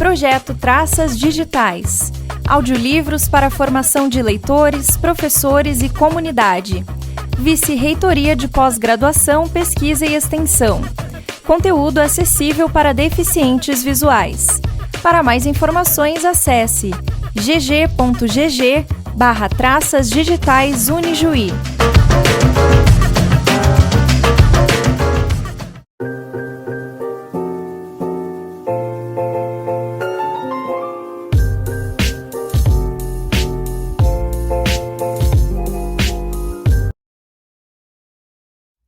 Projeto Traças Digitais. Audiolivros para a formação de leitores, professores e comunidade. Vice-Reitoria de Pós-Graduação, Pesquisa e Extensão. Conteúdo acessível para deficientes visuais. Para mais informações, acesse gg.gg/traças digitais Unijuí.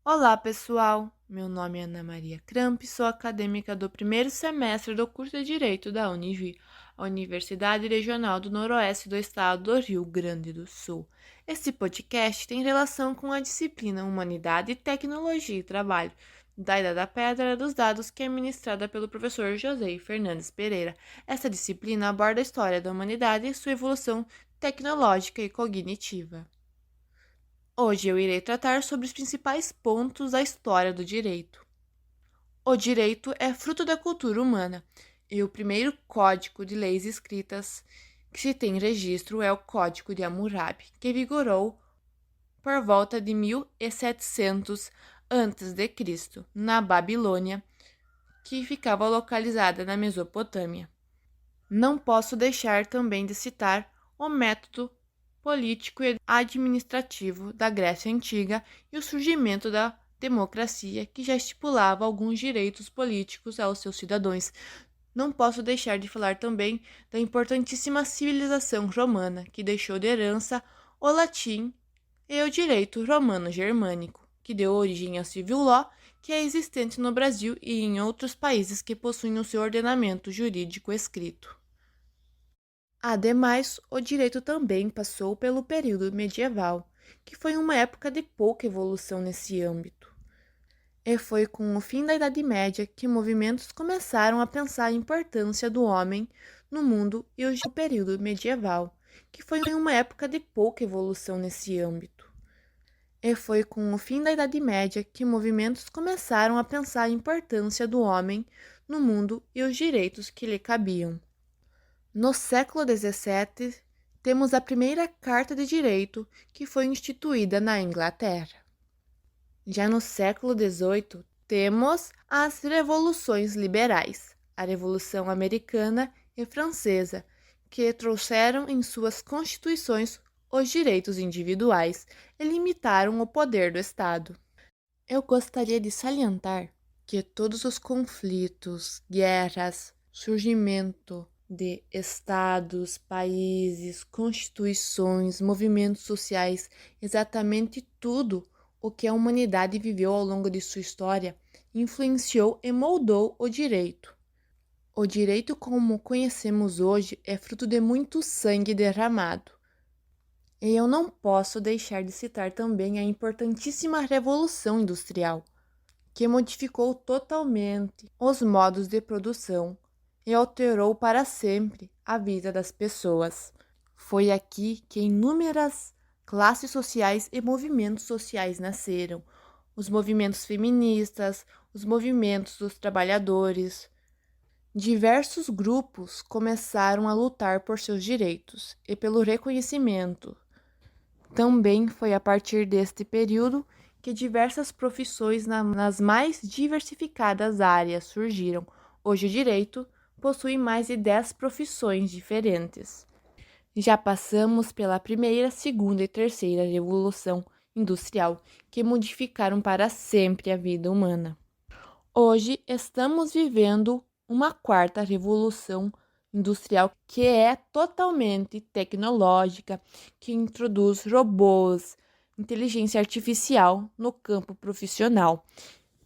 Olá, pessoal! Meu nome é Ana Maria Kramp, sou acadêmica do primeiro semestre do curso de Direito da Unijuí, a Universidade Regional do Noroeste do Estado do Rio Grande do Sul. Este podcast tem relação com a disciplina Humanidade, Tecnologia e Trabalho, da Idade da Pedra dos Dados, que é ministrada pelo professor José Fernandes Pereira. Esta disciplina aborda a história da humanidade e sua evolução tecnológica e cognitiva. Hoje eu irei tratar sobre os principais pontos da história do direito. O direito é fruto da cultura humana, e o primeiro código de leis escritas que se tem registro é o Código de Hammurabi, que vigorou por volta de 1700 a.C., na Babilônia, que ficava localizada na Mesopotâmia. Não posso deixar também de citar o método político e administrativo da Grécia Antiga e o surgimento da democracia, que já estipulava alguns direitos políticos aos seus cidadãos. Não posso deixar de falar também da importantíssima civilização romana, que deixou de herança o latim e o direito romano-germânico, que deu origem ao civil law, que é existente no Brasil e em outros países que possuem o seu ordenamento jurídico escrito. Ademais, o direito também passou pelo período medieval, que foi uma época de pouca evolução nesse âmbito. E foi com o fim da Idade Média que movimentos começaram a pensar a importância do homem no mundo e o período medieval, que foi uma época de pouca evolução nesse âmbito. E foi com o fim da Idade Média que movimentos começaram a pensar a importância do homem no mundo e os direitos que lhe cabiam. No século XVII, temos a primeira Carta de Direito, que foi instituída na Inglaterra. Já no século XVIII, temos as revoluções liberais, a Revolução Americana e Francesa, que trouxeram em suas constituições os direitos individuais e limitaram o poder do Estado. Eu gostaria de salientar que todos os conflitos, guerras, surgimento de estados, países, constituições, movimentos sociais, exatamente tudo o que a humanidade viveu ao longo de sua história influenciou e moldou o direito. O direito como conhecemos hoje é fruto de muito sangue derramado. E eu não posso deixar de citar também a importantíssima Revolução Industrial, que modificou totalmente os modos de produção e alterou para sempre a vida das pessoas. Foi aqui que inúmeras classes sociais e movimentos sociais nasceram, os movimentos feministas, os movimentos dos trabalhadores. Diversos grupos começaram a lutar por seus direitos e pelo reconhecimento. Também foi a partir deste período que diversas profissões nas mais diversificadas áreas surgiram. Hoje o direito possui mais de 10 profissões diferentes. Já passamos pela primeira, segunda e terceira revolução industrial, que modificaram para sempre a vida humana. Hoje estamos vivendo uma quarta revolução industrial, que é totalmente tecnológica, que introduz robôs, inteligência artificial no campo profissional.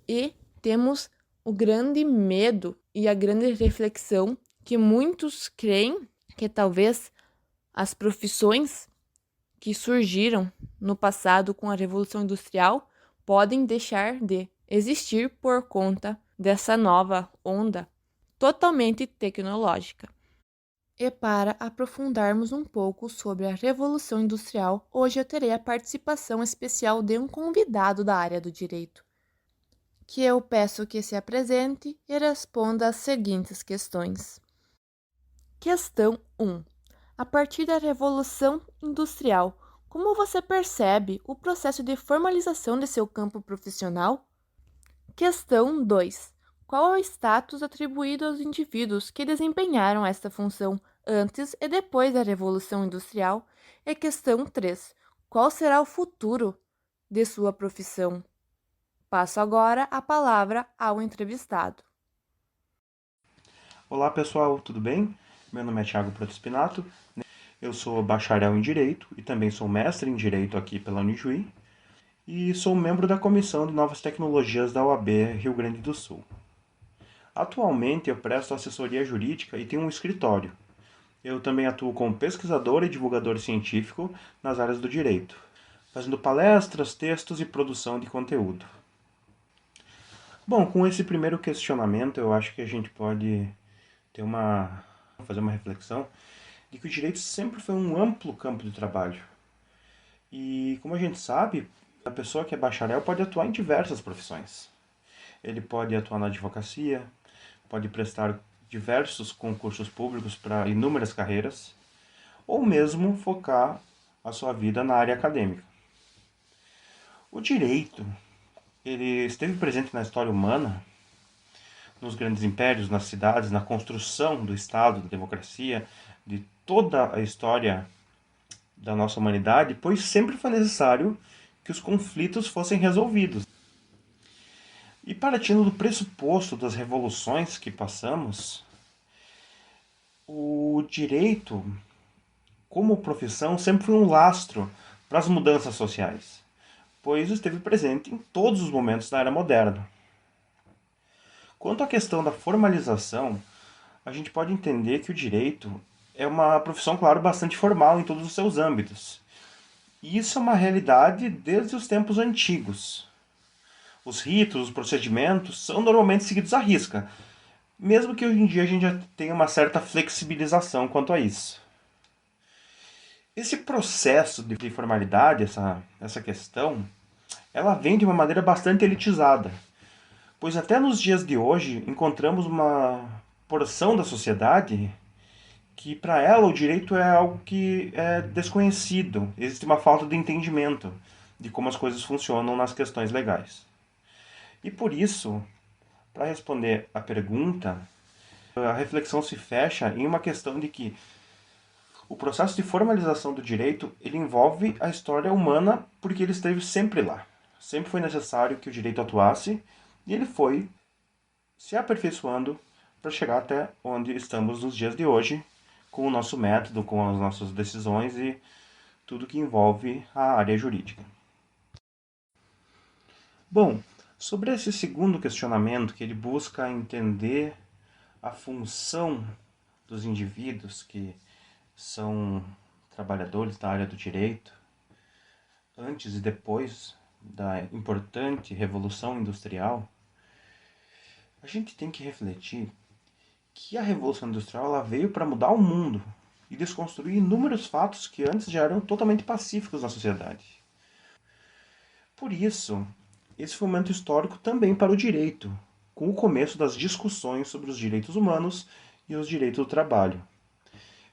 E temos o grande medo e a grande reflexão que muitos creem que talvez as profissões que surgiram no passado com a Revolução Industrial podem deixar de existir por conta dessa nova onda totalmente tecnológica. E para aprofundarmos um pouco sobre a Revolução Industrial, hoje eu terei a participação especial de um convidado da área do direito, que eu peço que se apresente e responda as seguintes questões. Questão 1. A partir da Revolução Industrial, como você percebe o processo de formalização de seu campo profissional? Questão 2. Qual é o status atribuído aos indivíduos que desempenharam esta função antes e depois da Revolução Industrial? E questão 3. Qual será o futuro de sua profissão? Passo agora a palavra ao entrevistado. Olá pessoal, tudo bem? Meu nome é Thiago Protospinato, eu sou bacharel em Direito e também sou mestre em Direito aqui pela Unijuí e sou membro da Comissão de Novas Tecnologias da OAB Rio Grande do Sul. Atualmente eu presto assessoria jurídica e tenho um escritório. Eu também atuo como pesquisador e divulgador científico nas áreas do direito, fazendo palestras, textos e produção de conteúdo. Bom, com esse primeiro questionamento eu acho que a gente pode fazer uma reflexão de que o direito sempre foi um amplo campo de trabalho. E, como a gente sabe, a pessoa que é bacharel pode atuar em diversas profissões. Ele pode atuar na advocacia, pode prestar diversos concursos públicos para inúmeras carreiras, ou mesmo focar a sua vida na área acadêmica. O direito, ele esteve presente na história humana, nos grandes impérios, nas cidades, na construção do Estado, da democracia, de toda a história da nossa humanidade, pois sempre foi necessário que os conflitos fossem resolvidos. E partindo do pressuposto das revoluções que passamos, o direito, como profissão, sempre foi um lastro para as mudanças sociais, pois esteve presente em todos os momentos da era moderna. Quanto à questão da formalização, a gente pode entender que o direito é uma profissão, claro, bastante formal em todos os seus âmbitos. E isso é uma realidade desde os tempos antigos. Os ritos, os procedimentos são normalmente seguidos à risca, mesmo que hoje em dia a gente já tenha uma certa flexibilização quanto a isso. Esse processo de formalidade, essa questão, ela vem de uma maneira bastante elitizada, pois até nos dias de hoje encontramos uma porção da sociedade que para ela o direito é algo que é desconhecido, existe uma falta de entendimento de como as coisas funcionam nas questões legais. E por isso, para responder a pergunta, a reflexão se fecha em uma questão de que o processo de formalização do direito ele envolve a história humana porque ele esteve sempre lá. Sempre foi necessário que o direito atuasse e ele foi se aperfeiçoando para chegar até onde estamos nos dias de hoje, com o nosso método, com as nossas decisões e tudo que envolve a área jurídica. Bom, sobre esse segundo questionamento, que ele busca entender a função dos indivíduos que são trabalhadores da área do direito, antes e depois da importante Revolução Industrial, a gente tem que refletir que a Revolução Industrial ela veio para mudar o mundo e desconstruir inúmeros fatos que antes já eram totalmente pacíficos na sociedade. Por isso, esse foi um momento histórico também para o direito, com o começo das discussões sobre os direitos humanos e os direitos do trabalho,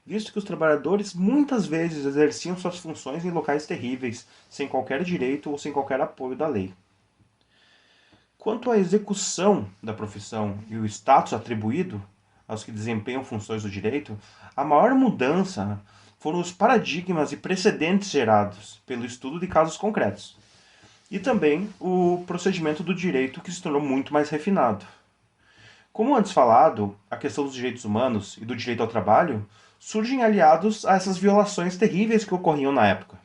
visto que os trabalhadores muitas vezes exerciam suas funções em locais terríveis, sem qualquer direito ou sem qualquer apoio da lei. Quanto à execução da profissão e o status atribuído aos que desempenham funções do direito, a maior mudança foram os paradigmas e precedentes gerados pelo estudo de casos concretos, e também o procedimento do direito que se tornou muito mais refinado. Como antes falado, a questão dos direitos humanos e do direito ao trabalho surgem aliados a essas violações terríveis que ocorriam na época.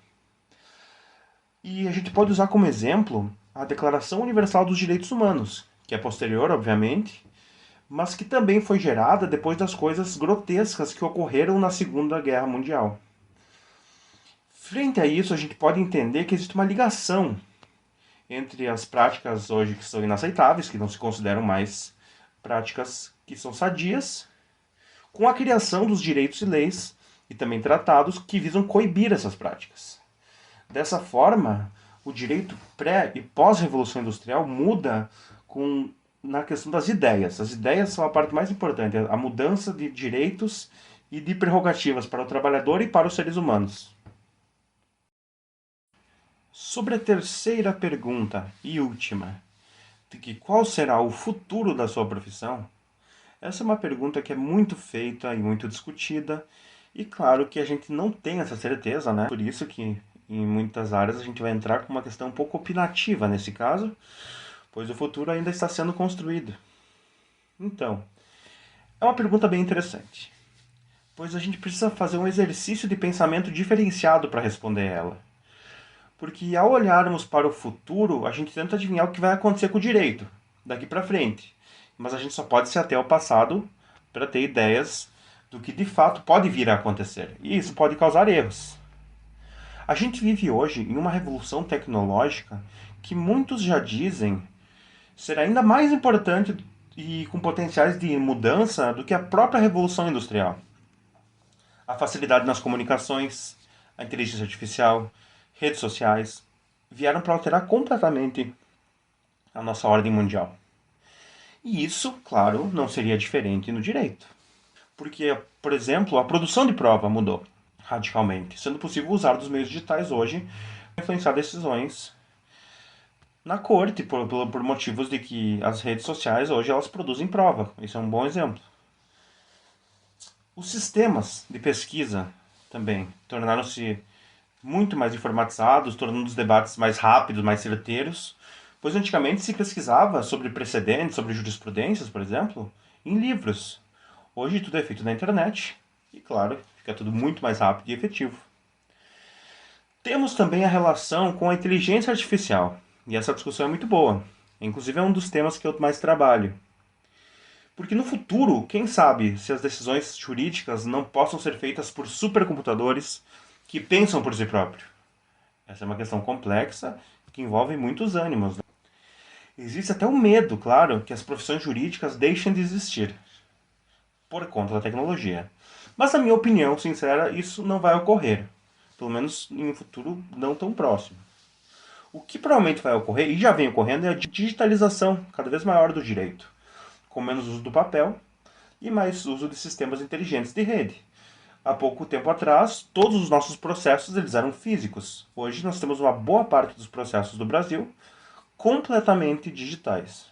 E a gente pode usar como exemplo a Declaração Universal dos Direitos Humanos, que é posterior, obviamente, mas que também foi gerada depois das coisas grotescas que ocorreram na Segunda Guerra Mundial. Frente a isso, a gente pode entender que existe uma ligação entre as práticas hoje que são inaceitáveis, que não se consideram mais práticas que são sadias, com a criação dos direitos e leis e também tratados que visam coibir essas práticas. Dessa forma, o direito pré- e pós-revolução industrial muda na questão das ideias. As ideias são a parte mais importante, a mudança de direitos e de prerrogativas para o trabalhador e para os seres humanos. Sobre a terceira pergunta e última, de que qual será o futuro da sua profissão, essa é uma pergunta que é muito feita e muito discutida, e claro que a gente não tem essa certeza, né? Por isso que em muitas áreas a gente vai entrar com uma questão um pouco opinativa nesse caso, pois o futuro ainda está sendo construído. Então, é uma pergunta bem interessante, pois a gente precisa fazer um exercício de pensamento diferenciado para responder ela. Porque ao olharmos para o futuro, a gente tenta adivinhar o que vai acontecer com o direito daqui para frente. Mas a gente só pode se ater ao passado para ter ideias do que de fato pode vir a acontecer. E isso pode causar erros. A gente vive hoje em uma revolução tecnológica que muitos já dizem ser ainda mais importante e com potenciais de mudança do que a própria revolução industrial. A facilidade nas comunicações, a inteligência artificial, redes sociais, vieram para alterar completamente a nossa ordem mundial. E isso, claro, não seria diferente no direito. Porque, por exemplo, a produção de prova mudou radicalmente, sendo possível usar dos meios digitais hoje para influenciar decisões na corte, por motivos de que as redes sociais hoje elas produzem prova. Isso é um bom exemplo. Os sistemas de pesquisa também tornaram-se muito mais informatizados, tornando os debates mais rápidos, mais certeiros, pois antigamente se pesquisava sobre precedentes, sobre jurisprudências, por exemplo, em livros. Hoje tudo é feito na internet e, claro, fica tudo muito mais rápido e efetivo. Temos também a relação com a inteligência artificial, e essa discussão é muito boa. Inclusive é um dos temas que eu mais trabalho. Porque no futuro, quem sabe se as decisões jurídicas não possam ser feitas por supercomputadores que pensam por si próprio. Essa é uma questão complexa que envolve muitos ânimos. Né? Existe até o medo, claro, que as profissões jurídicas deixem de existir por conta da tecnologia. Mas, na minha opinião sincera, isso não vai ocorrer. Pelo menos em um futuro não tão próximo. O que provavelmente vai ocorrer, e já vem ocorrendo, é a digitalização cada vez maior do direito, com menos uso do papel e mais uso de sistemas inteligentes de rede. Há pouco tempo atrás, todos os nossos processos eles eram físicos. Hoje nós temos uma boa parte dos processos do Brasil completamente digitais.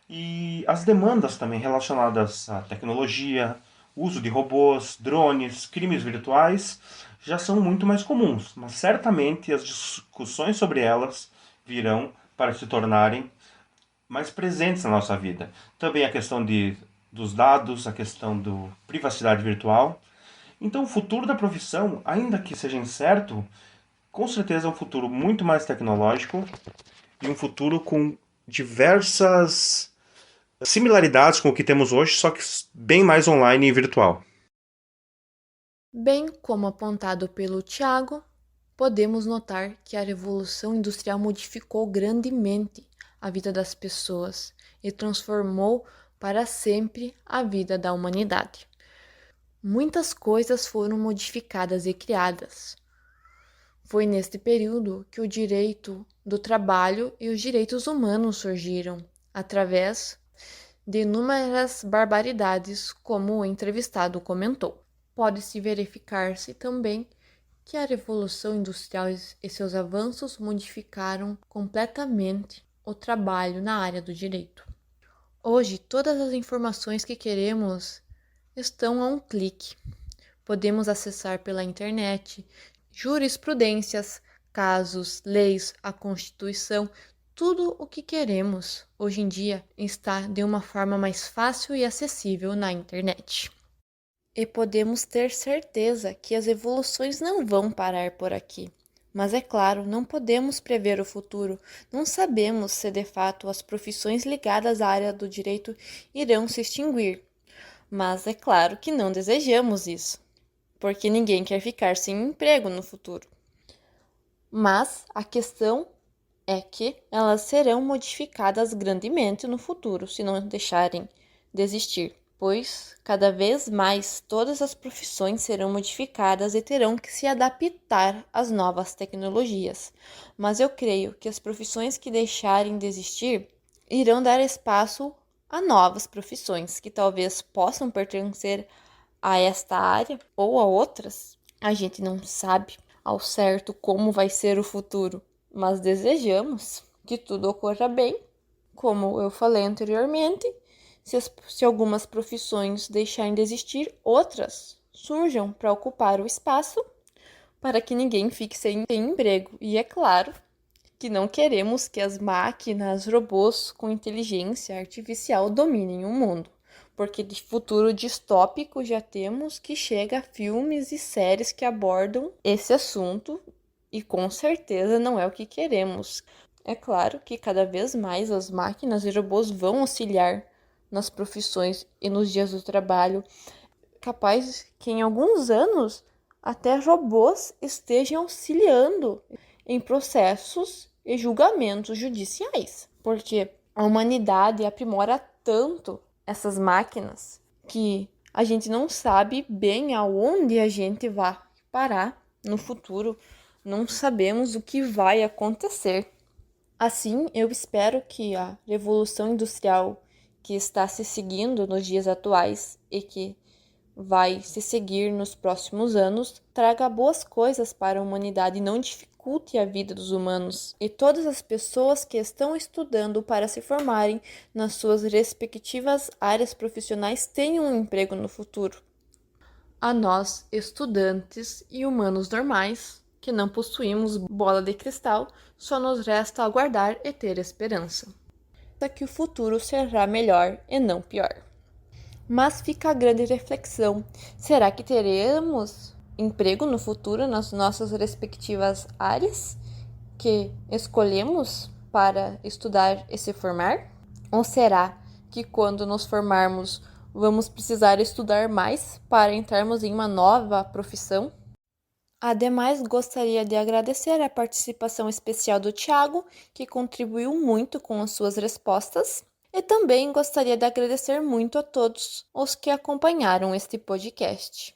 E as demandas também relacionadas à tecnologia, uso de robôs, drones, crimes virtuais, já são muito mais comuns, mas certamente as discussões sobre elas virão para se tornarem mais presentes na nossa vida. Também a questão dos dados, a questão da privacidade virtual. Então o futuro da profissão, ainda que seja incerto, com certeza é um futuro muito mais tecnológico e um futuro com diversas similaridades com o que temos hoje, só que bem mais online e virtual. Bem como apontado pelo Tiago, podemos notar que a Revolução Industrial modificou grandemente a vida das pessoas e transformou para sempre a vida da humanidade. Muitas coisas foram modificadas e criadas. Foi neste período que o direito do trabalho e os direitos humanos surgiram, através de inúmeras barbaridades, como o entrevistado comentou. Pode-se verificar-se também que a Revolução Industrial e seus avanços modificaram completamente o trabalho na área do direito. Hoje, todas as informações que queremos estão a um clique. Podemos acessar pela internet jurisprudências, casos, leis, a Constituição, tudo o que queremos hoje em dia está de uma forma mais fácil e acessível na internet. E podemos ter certeza que as evoluções não vão parar por aqui. Mas é claro, não podemos prever o futuro, não sabemos se de fato as profissões ligadas à área do direito irão se extinguir. Mas é claro que não desejamos isso, porque ninguém quer ficar sem emprego no futuro. Mas a questão é que elas serão modificadas grandemente no futuro, se não deixarem de existir, pois cada vez mais todas as profissões serão modificadas e terão que se adaptar às novas tecnologias. Mas eu creio que as profissões que deixarem de existir irão dar espaço a novas profissões que talvez possam pertencer a esta área ou a outras. A gente não sabe ao certo como vai ser o futuro, mas desejamos que tudo ocorra bem. Como eu falei anteriormente, se algumas profissões deixarem de existir, outras surjam para ocupar o espaço para que ninguém fique sem emprego. E é claro que não queremos que as máquinas, robôs com inteligência artificial dominem o mundo, porque de futuro distópico já temos que chega a filmes e séries que abordam esse assunto e com certeza não é o que queremos. É claro que cada vez mais as máquinas e robôs vão auxiliar nas profissões e nos dias do trabalho, capaz que em alguns anos até robôs estejam auxiliando em processos e julgamentos judiciais, porque a humanidade aprimora tanto essas máquinas que a gente não sabe bem aonde a gente vai parar no futuro, não sabemos o que vai acontecer. Assim, eu espero que a revolução industrial que está se seguindo nos dias atuais e que vai se seguir nos próximos anos traga boas coisas para a humanidade e não dificulte a vida dos humanos e todas as pessoas que estão estudando para se formarem nas suas respectivas áreas profissionais tenham um emprego no futuro. A nós, estudantes e humanos normais, que não possuímos bola de cristal, só nos resta aguardar e ter esperança. Que o futuro será melhor e não pior. Mas fica a grande reflexão: será que teremos emprego no futuro nas nossas respectivas áreas que escolhemos para estudar e se formar? Ou será que quando nos formarmos vamos precisar estudar mais para entrarmos em uma nova profissão? Ademais, gostaria de agradecer a participação especial do Thiago, que contribuiu muito com as suas respostas. E também gostaria de agradecer muito a todos os que acompanharam este podcast.